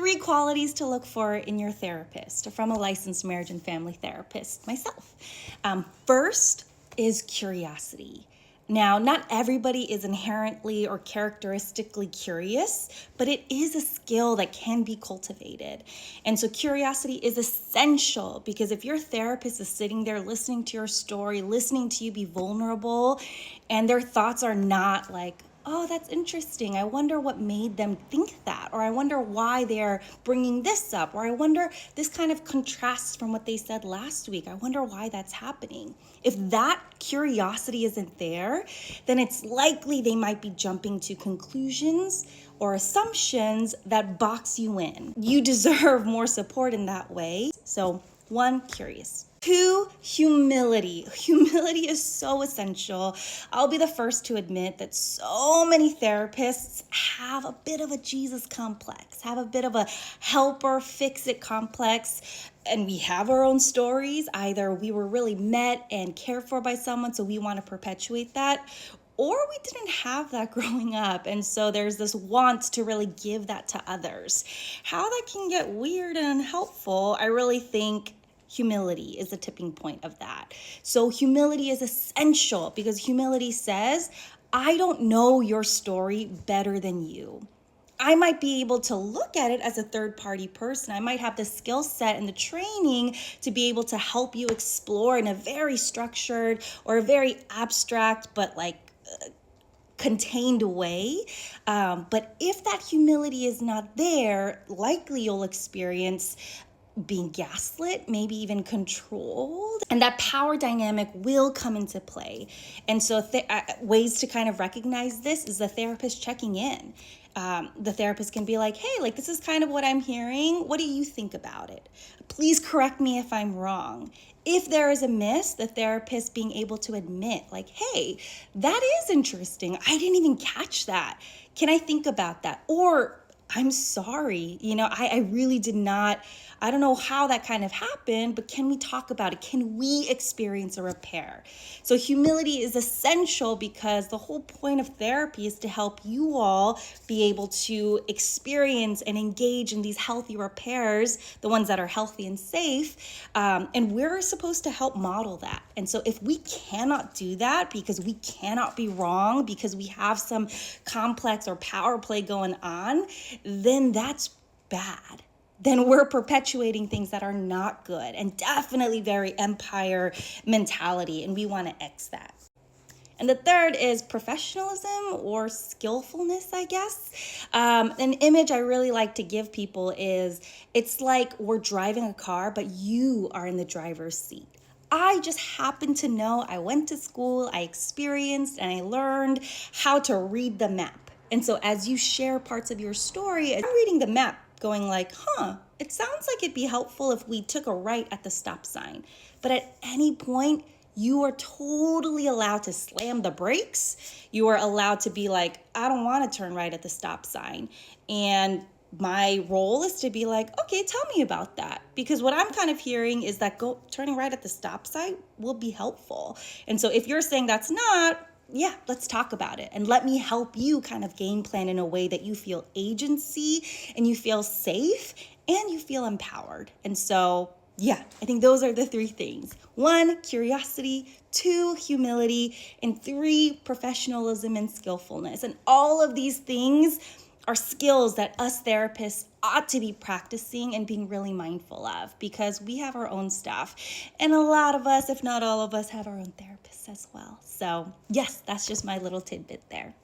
3 qualities to look for in your therapist from a licensed marriage and family therapist myself. First is curiosity. Now, not everybody is inherently or characteristically curious, but it is a skill that can be cultivated. And so curiosity is essential because if your therapist is sitting there listening to your story, listening to you be vulnerable, and their thoughts are not like, oh, that's interesting. I wonder what made them think that, or I wonder why they're bringing this up, or I wonder this kind of contrasts from what they said last week. I wonder why that's happening. If that curiosity isn't there, then it's likely they might be jumping to conclusions or assumptions that box you in. You deserve more support in that way. So 1, curious. 2, humility. Humility is so essential. I'll be the first to admit that so many therapists have a bit of a Jesus complex, have a bit of a helper fix-it complex, and we have our own stories. Either we were really met and cared for by someone, so we want to perpetuate that, or we didn't have that growing up. And so there's this want to really give that to others. How that can get weird and unhelpful, I really think humility is the tipping point of that. So humility is essential because humility says, I don't know your story better than you. I might be able to look at it as a third-party person. I might have the skill set and the training to be able to help you explore in a very structured or a very abstract but contained way. But if that humility is not there, likely you'll experience being gaslit, maybe even controlled, and that power dynamic will come into play. And so ways to kind of recognize this is the therapist checking in. The therapist can be like, hey, this is kind of what I'm hearing. What do you think about it? Please correct me if I'm wrong. If there is a miss, the therapist being able to admit, hey, that is interesting. I didn't even catch that. Can I think about that? Or I'm sorry, I really did not, I don't know how that kind of happened, but can we talk about it? Can we experience a repair? So humility is essential because the whole point of therapy is to help you all be able to experience and engage in these healthy repairs, the ones that are healthy and safe. And we're supposed to help model that. And so if we cannot do that because we cannot be wrong, because we have some complex or power play going on, then that's bad. Then we're perpetuating things that are not good and definitely very empire mentality, and we want to X that. And the third is professionalism or skillfulness, I guess. An image I really like to give people is it's like we're driving a car, but you are in the driver's seat. I just happen to know I went to school, I experienced, and I learned how to read the map. And so as you share parts of your story, I'm reading the map going it sounds like it'd be helpful if we took a right at the stop sign. But at any point, you are totally allowed to slam the brakes. You are allowed to be I don't want to turn right at the stop sign. And my role is to be okay, tell me about that. Because what I'm kind of hearing is that turning right at the stop sign will be helpful. And so if you're saying that's not, yeah, let's talk about it. And let me help you kind of game plan in a way that you feel agency and you feel safe and you feel empowered. And so, yeah, I think those are the 3 things. 1, curiosity. 2, humility. And 3, professionalism and skillfulness. And all of these things are skills that us therapists ought to be practicing and being really mindful of because we have our own stuff. And a lot of us, if not all of us, have our own therapists as well. So yes, that's just my little tidbit there.